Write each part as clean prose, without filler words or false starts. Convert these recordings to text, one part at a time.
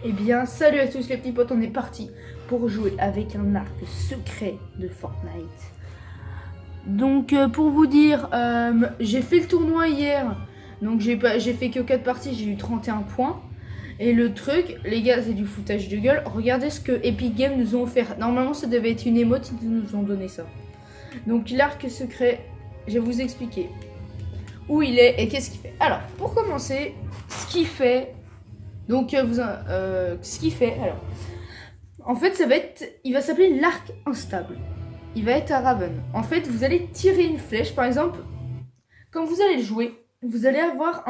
Eh bien, salut à tous les petits potes, on est parti pour jouer avec un arc secret de Fortnite. Donc, pour vous dire, j'ai fait le tournoi hier, donc j'ai fait que 4 parties, j'ai eu 31 points. Et le truc, les gars, c'est du foutage de gueule. Regardez ce que Epic Games nous ont offert. Normalement, ça devait être une émote, ils nous ont donné ça. Donc, l'arc secret, je vais vous expliquer où il est et qu'est-ce qu'il fait. Alors, pour commencer, ce qu'il fait. Donc, ce qu'il fait, alors. En fait, il va s'appeler l'arc instable. Il va être à Raven. En fait, vous allez tirer une flèche, par exemple, quand vous allez le jouer, vous allez avoir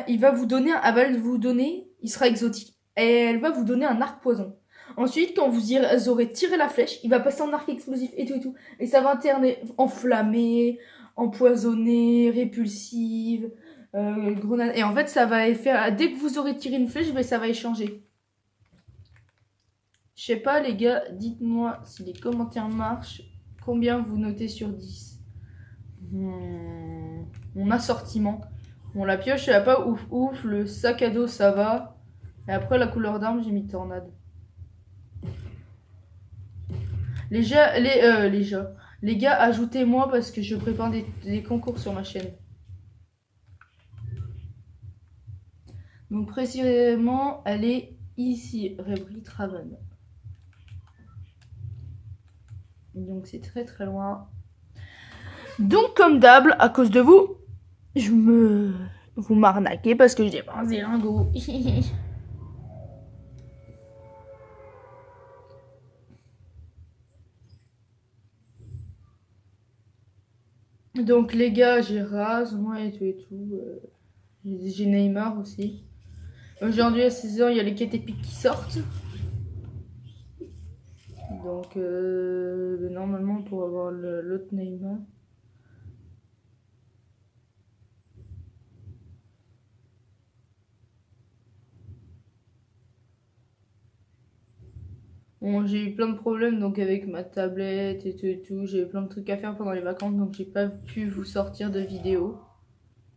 il va vous donner, il sera exotique, et elle va vous donner un arc poison. Ensuite, quand vous aurez tiré la flèche, il va passer en arc explosif et tout, et ça va alterner enflammé, empoisonné, répulsive, grenade, et en fait, ça va faire, dès que vous aurez tiré une flèche, ben, ça va échanger. Je sais pas les gars, dites-moi si les commentaires marchent. Combien vous notez sur 10? Mon assortiment. Bon, la pioche, elle a pas ouf ouf. Le sac à dos, ça va. Et après, la couleur d'arme, j'ai mis tornade. Les gars, ajoutez-moi parce que je prépare des concours sur ma chaîne. Donc, précisément, elle est ici, Rebrit Raven. Donc, c'est très très loin. Donc, comme d'hab, à cause de vous, vous m'arnaquez parce que j'ai pas un zélingo. Donc, les gars, j'ai Raz, moi et tout. J'ai Neymar aussi. Aujourd'hui, à 16h, il y a les quêtes épiques qui sortent. Donc, normalement, pour avoir l'autre Neymar. Bon, j'ai eu plein de problèmes donc avec ma tablette et tout. J'ai eu plein de trucs à faire pendant les vacances, donc j'ai pas pu vous sortir de vidéo.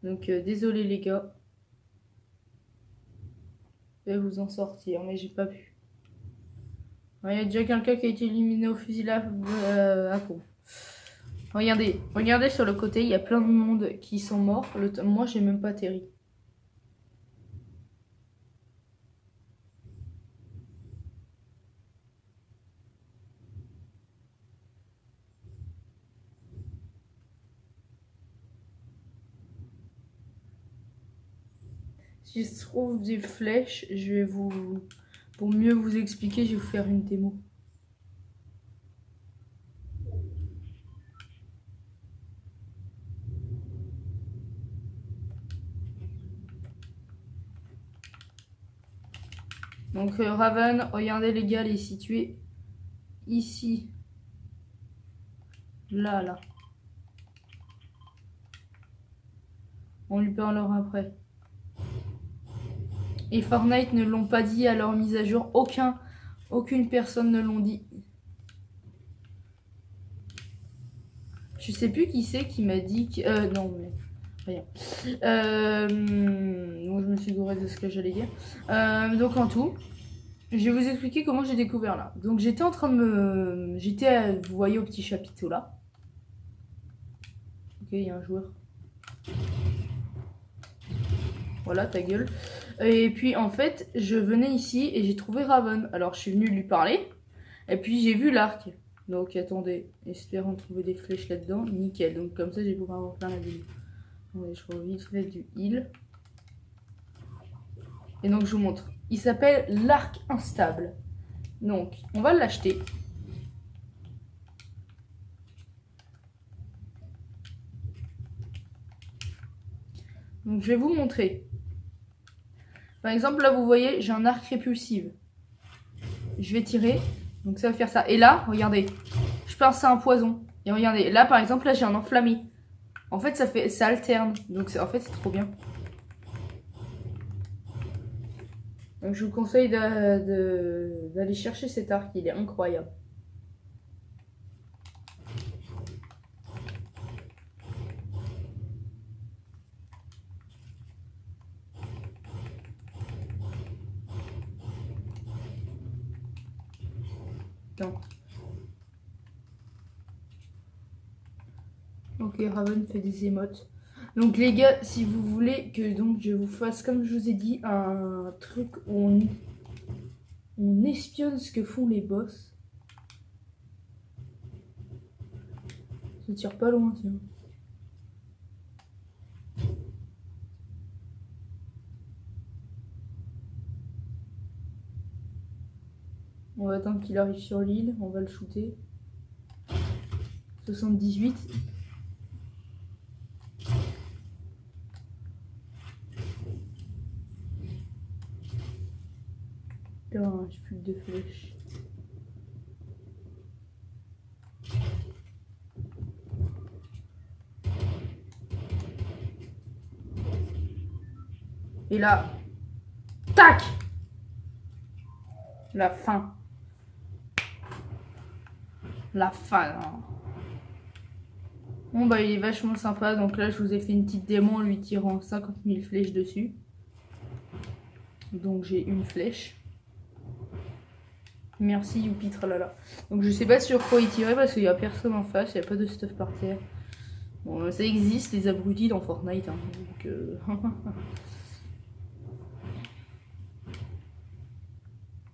Donc, désolé les gars. Je vais vous en sortir, mais j'ai pas pu. Il y a déjà quelqu'un qui a été éliminé au fusil à con. Regardez sur le côté, il y a plein de monde qui sont morts. Moi, j'ai même pas atterri. Si je trouve des flèches, je vais vous... Pour mieux vous expliquer, je vais vous faire une démo. Donc Raven, regardez les gars, elle est située ici. Là. On lui parlera après. Et Fortnite ne l'ont pas dit à leur mise à jour. Aucune personne ne l'ont dit. Je sais plus qui c'est qui m'a dit que... non, mais... Rien. Donc je me suis gourée de ce que j'allais dire. Donc en tout, je vais vous expliquer comment j'ai découvert là. Donc j'étais en train de me... vous voyez au petit chapiteau là. Ok, il y a un joueur. Voilà, ta gueule. Et puis en fait, je venais ici et j'ai trouvé Raven. Alors je suis venue lui parler. Et puis j'ai vu l'arc. Donc attendez, espérons trouver des flèches là-dedans. Nickel. Donc comme ça, je vais pouvoir refaire la vidéo. Attendez, je reviens vite fait du heal. Et donc je vous montre. Il s'appelle l'arc instable. Donc on va l'acheter. Donc je vais vous montrer. Par exemple là vous voyez j'ai un arc répulsive. Je vais tirer. Donc ça va faire ça. Et là regardez. Je pense à un poison. Et regardez là par exemple là j'ai un enflammé. En fait ça alterne. Donc en fait c'est trop bien. Donc je vous conseille d'aller chercher cet arc, il est incroyable. Non. Ok, Raven fait des émotes. Donc les gars, si vous voulez que donc je vous fasse, comme je vous ai dit, un truc où on espionne ce que font les boss. Ça tire pas loin, tiens. On va attendre qu'il arrive sur l'île, on va le shooter. 78. Putain, j'ai plus que 2 flèches. Et là, tac! La fin. La fin, là. Bon bah il est vachement sympa, donc là je vous ai fait une petite démo en lui tirant 50 000 flèches dessus. Donc j'ai une flèche. Merci youpi tralala. Donc je sais pas sur quoi il tirait parce qu'il y a personne en face, il n'y a pas de stuff par terre. Bon ça existe les abrutis dans Fortnite, hein, donc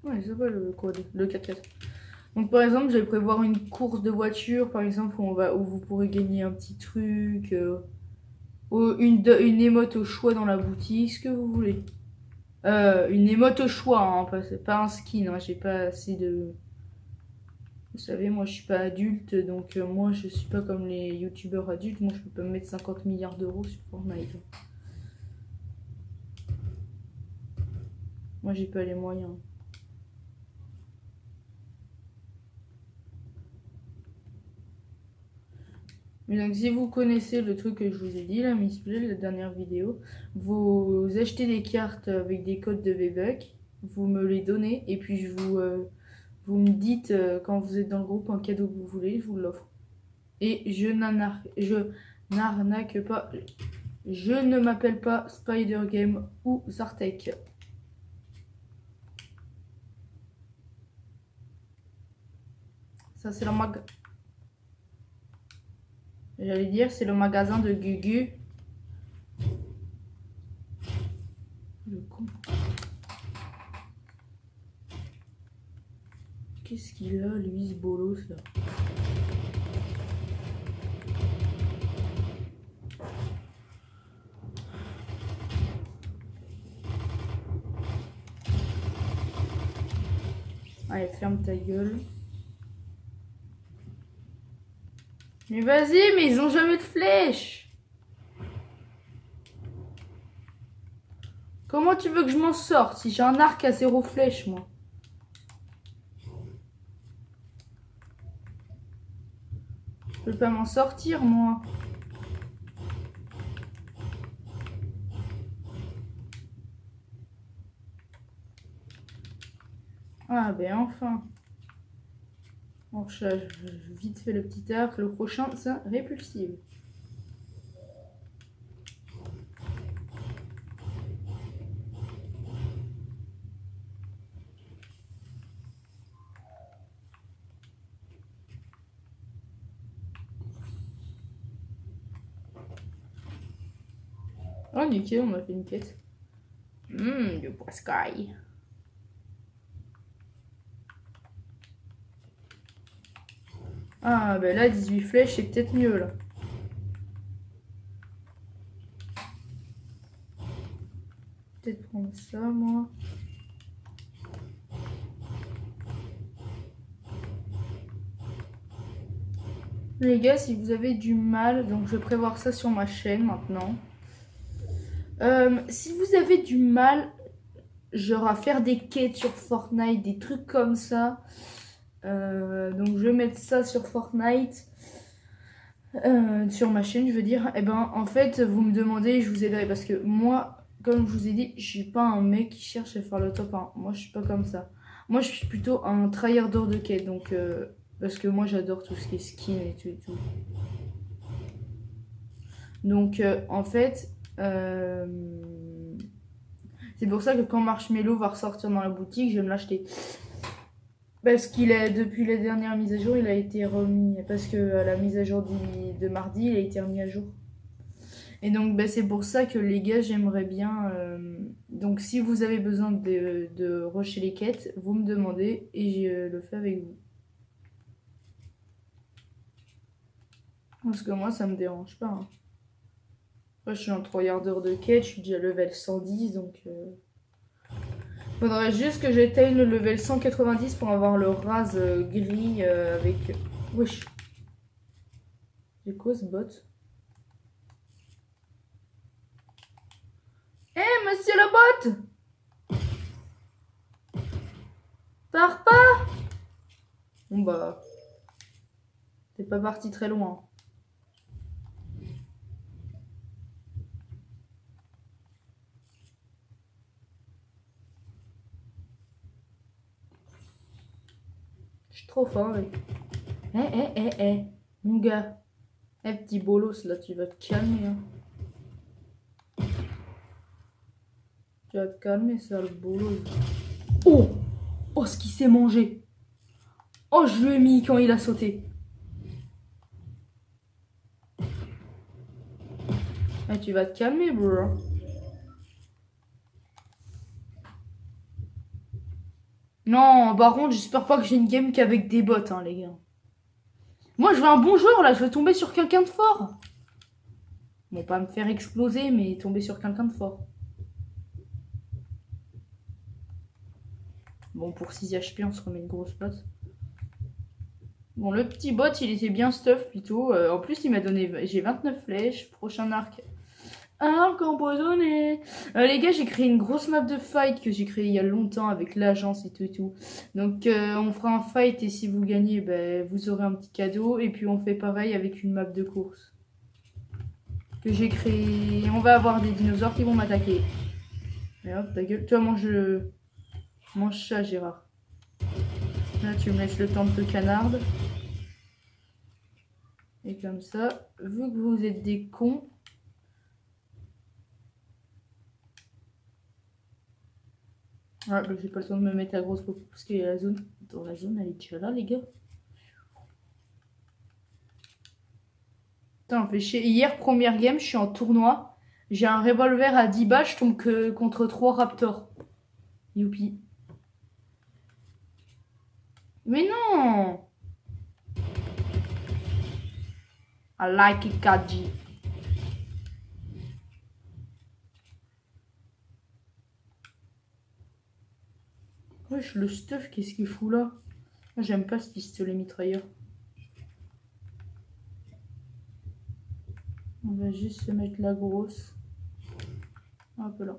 ouais c'est pas le code, le 4x4. Donc par exemple je vais prévoir une course de voiture par exemple où vous pourrez gagner un petit truc, une émote au choix dans la boutique, ce que vous voulez. Une émote au choix, hein, pas un skin, hein, j'ai pas assez de... Vous savez, moi je suis pas adulte, donc moi je suis pas comme les youtubeurs adultes, moi je peux pas me mettre 50 milliards d'euros sur Fortnite. Moi j'ai pas les moyens. Mais donc si vous connaissez le truc que je vous ai dit, la Miss Play, la dernière vidéo, vous achetez des cartes avec des codes de V-Bucks, vous me les donnez et puis vous me dites quand vous êtes dans le groupe un cadeau que vous voulez, je vous l'offre. Et je n'arnaque pas, je ne m'appelle pas Spider Game ou Zartek. Ça c'est la mag... J'allais dire, c'est le magasin de Gugu. Le con. Qu'est-ce qu'il a, lui, ce bolos, là? Allez, ferme ta gueule. Mais vas-y, mais ils ont jamais de flèches. Comment tu veux que je m'en sorte si j'ai un arc à 0 flèche, moi? Je peux pas m'en sortir, moi. Ah, ben enfin. Bon, je vite fait le petit arc. Le prochain, c'est répulsive. Oh, nickel, on a fait une quête. Du poiscaille. Ah, ben là, 18 flèches, c'est peut-être mieux, là. Peut-être prendre ça, moi. Les gars, si vous avez du mal, donc je vais prévoir ça sur ma chaîne maintenant. Si vous avez du mal, genre à faire des quêtes sur Fortnite, des trucs comme ça, donc je vais mettre ça sur Fortnite, sur ma chaîne, je veux dire. Et ben en fait, vous me demandez, je vous aiderai parce que moi, comme je vous ai dit, je suis pas un mec qui cherche à faire le top 1. Moi, je suis pas comme ça. Moi, je suis plutôt un tryharder de quête, donc parce que moi, j'adore tout ce qui est skin et tout et tout. Donc en fait, c'est pour ça que quand Marshmello va ressortir dans la boutique, je vais me l'acheter. Parce qu'il a, depuis la dernière mise à jour, il a été remis. Parce que à la mise à jour de mardi, il a été remis à jour. Et donc, bah, c'est pour ça que les gars, j'aimerais bien. Donc, si vous avez besoin de rusher les quêtes, vous me demandez et je le fais avec vous. Parce que moi, ça me dérange pas. Hein. Moi, je suis en 3 d'heures de quête, je suis déjà level 110, donc. Faudrait juste que j'atteigne le level 190 pour avoir le rase gris avec. Wesh. C'est quoi ce bot? Hé, monsieur le bot! Pars pas! Bon bah. T'es pas parti très loin. Je suis trop fort avec. Mon gars. Petit bolos, là, tu vas te calmer. Hein. Tu vas te calmer, sale bolos. Oh! Oh, ce qu'il s'est mangé! Oh, je lui ai mis quand il a sauté. Tu vas te calmer, bro. Non, par contre, j'espère pas que j'ai une game qu'avec des bots, hein, les gars. Moi, je veux un bon joueur, là. Je veux tomber sur quelqu'un de fort. Bon, pas me faire exploser, mais tomber sur quelqu'un de fort. Bon, pour 6 HP, on se remet une grosse pote. Bon, le petit bot, il était bien stuff, plutôt. En plus, il m'a donné... J'ai 29 flèches. Prochain arc. Arc empoisonné. Les gars, j'ai créé une grosse map de fight que j'ai créée il y a longtemps avec l'agence et tout et tout. Donc, on fera un fight et si vous gagnez, ben, vous aurez un petit cadeau. Et puis, on fait pareil avec une map de course. Que j'ai créé. On va avoir des dinosaures qui vont m'attaquer. Et hop, ta gueule. Toi, mange ça, Gérard. Là, tu me laisses le temps de te canarde. Et comme ça, vu que vous êtes des cons. Ouais, bah, j'ai pas le temps de me mettre à grosse peau parce qu'il y a la zone. Dans la zone, elle est déjà là, les gars. Putain, on fait chier. Hier, première game, je suis en tournoi. J'ai un revolver à 10 balles, je tombe que contre 3 raptors. Youpi. Mais non! I like it, Kaji. Wesh, le stuff, qu'est-ce qu'il fout là? Moi, j'aime pas ce pistolet mitrailleur. On va juste se mettre la grosse. Un peu là.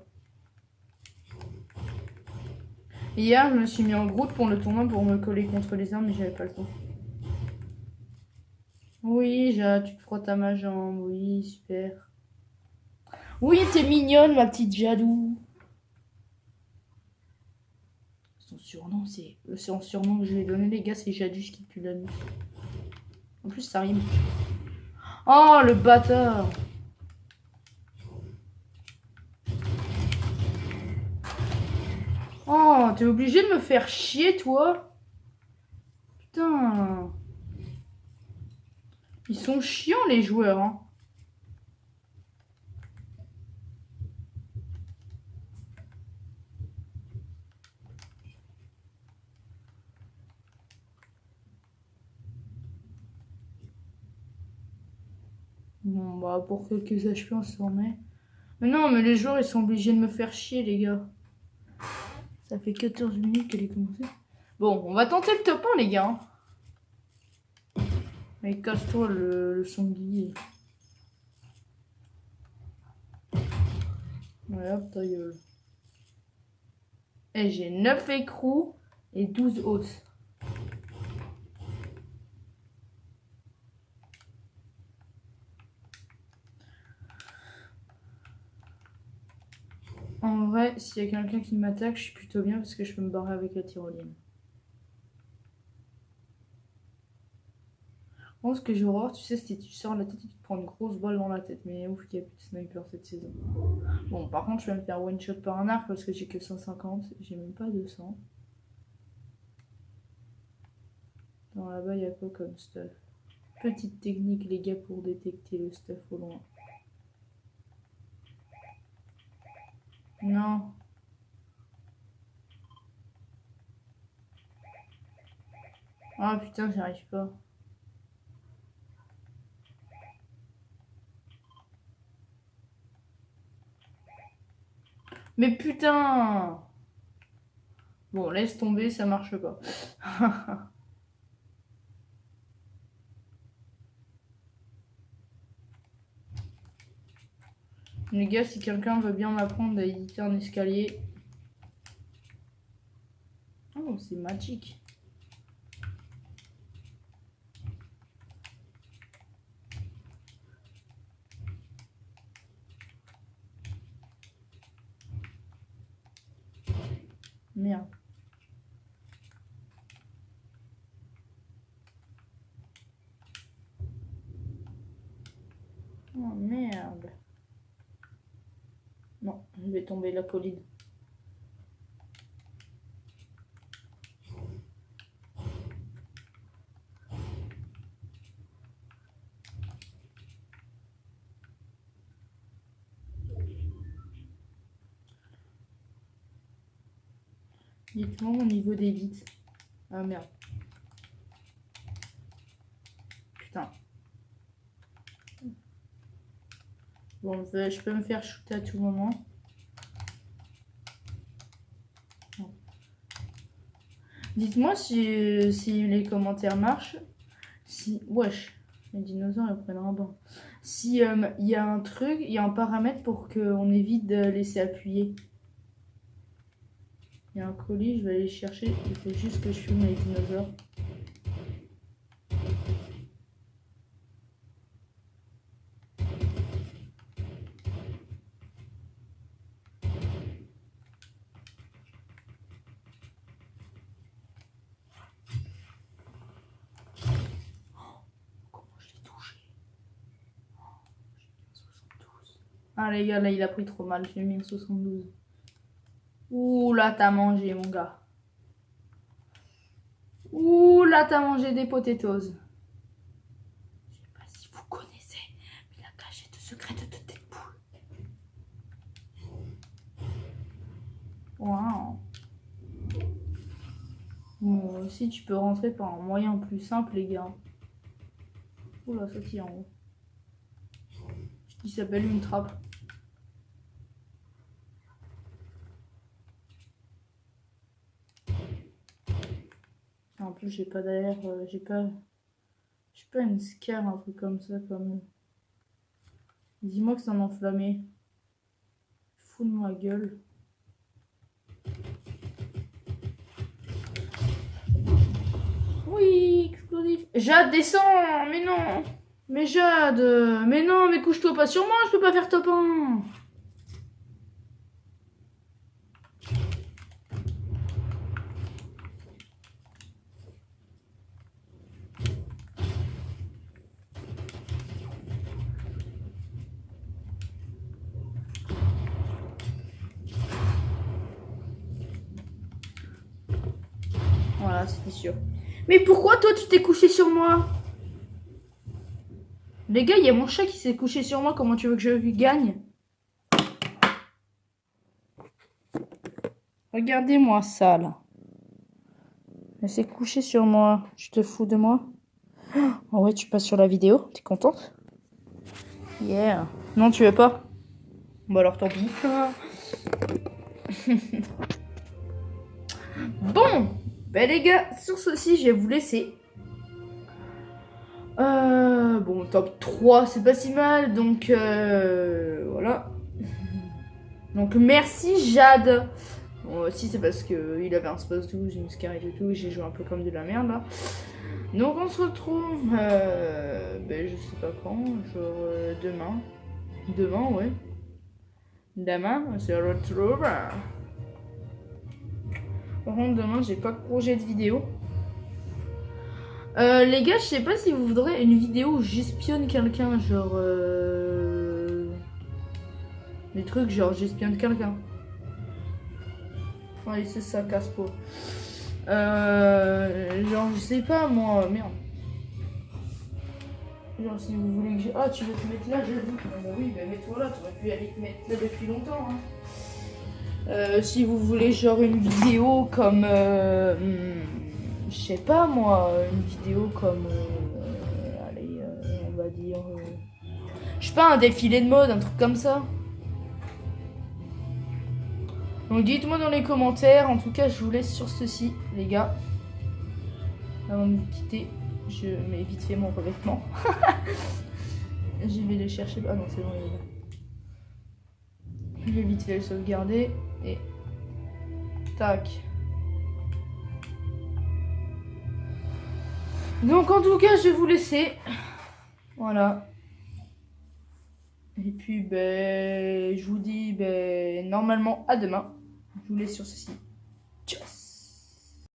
Hier, je me suis mis en groupe pour le tournoi pour me coller contre les armes, mais j'avais pas le temps. Oui, Jade, tu te frottes à ma jambe. Oui, super. Oui, t'es mignonne, ma petite Jadou. Son surnom, c'est... Son surnom que je lui ai donné, les gars, c'est Jadus qui pue la nuit. En plus, ça rime. Oh, le bâtard! Oh, t'es obligé de me faire chier, toi? Putain. Ils sont chiants, les joueurs, hein. Bon, bah, pour quelques HP, on s'en remet. Mais non, mais les joueurs, ils sont obligés de me faire chier, les gars. Ça fait 14 minutes qu'elle est commencée. Bon, on va tenter le top 1, les gars. Mais casse-toi, le sanglier. Ouais, hop, ta gueule. Et j'ai 9 écrous et 12 os. En vrai, s'il y a quelqu'un qui m'attaque, je suis plutôt bien parce que je peux me barrer avec la tyrolienne. Bon, ce que j'ai horreur, tu sais, si tu sors la tête, tu te prends une grosse balle dans la tête. Mais ouf, qu'il n'y a plus de sniper cette saison. Bon, par contre, je vais me faire one shot par un arc parce que j'ai que 150. J'ai même pas 200. Attends, là-bas, il y a quoi comme stuff? Petite technique, les gars, pour détecter le stuff au loin. Non. Ah putain, j'y arrive pas. Mais putain! Bon, laisse tomber, ça marche pas. Les gars, si quelqu'un veut bien m'apprendre à éditer un escalier. Oh, c'est magique. Merde. Oh merde. Non, je vais tomber la colline. Dites-moi au niveau des vitres. Ah merde. Putain. Bon, je peux me faire shooter à tout moment. Dites-moi si les commentaires marchent. Si... Wesh. Les dinosaures, ils prennent un bain. Si il y a un truc, il y a un paramètre pour qu'on évite de laisser appuyer. Il y a un colis, je vais aller le chercher. Il faut juste que je filme les dinosaures. Ah les gars, là il a pris trop mal, j'ai mis un 72. Ouh là t'as mangé mon gars. Ouh là t'as mangé des potatoes. Je sais pas si vous connaissez, mais la cachette secrète de Deadpool. Waouh. Bon, aussi tu peux rentrer par un moyen plus simple les gars. Ouh là ça tire en haut. Il s'appelle une trappe. En plus, j'ai pas d'air, j'ai pas une scare, un truc comme ça, comme. Dis-moi que c'est un enflammé. Fous de ma gueule. Oui, explosif. Jade, descends, mais non. Mais Jade, mais non, mais couche-toi pas sur moi, je peux pas faire top 1. Voilà, c'était sûr. Mais pourquoi toi tu t'es couché sur moi? Les gars, il y a mon chat qui s'est couché sur moi, comment tu veux que je lui gagne? Regardez-moi ça là. Elle s'est couchée sur moi. Tu te fous de moi? Oh ouais, tu passes sur la vidéo. T'es contente? Yeah. Non, tu veux pas? Bon alors tant pis. Bon, ben les gars, sur ceci, je vais vous laisser. Bon, top 3, c'est pas si mal. Donc, voilà. Donc, merci Jade. Bon, aussi, c'est parce qu'il avait un space 12, une scarlet et tout. J'ai joué un peu comme de la merde là. Donc, on se retrouve, ben, je sais pas quand, genre demain. Demain, ouais. Demain, on se retrouve. Par contre, demain, j'ai pas de projet de vidéo. Les gars, je sais pas si vous voudrez une vidéo où j'espionne quelqu'un, genre des trucs genre j'espionne quelqu'un. Allez, c'est ça, casse-pas. Genre, je sais pas, moi, merde. Genre, si vous voulez que je... Ah, tu veux te mettre là, j'avoue. Bah oui, bah mets-toi là, t'aurais pu aller te mettre là depuis longtemps, hein. Si vous voulez genre une vidéo comme... je sais pas moi, une vidéo comme... allez, on va dire... je sais pas, un défilé de mode, un truc comme ça. Donc dites-moi dans les commentaires. En tout cas, je vous laisse sur ceci, les gars. Avant de vous quitter, je mets vite fait mon revêtement. Je vais le chercher. Ah non, c'est bon, il est là. Je vais vite fait le sauvegarder. Et... tac. Donc en tout cas, je vais vous laisser. Voilà. Et puis, ben, je vous dis, ben, normalement, à demain. Je vous laisse sur ceci.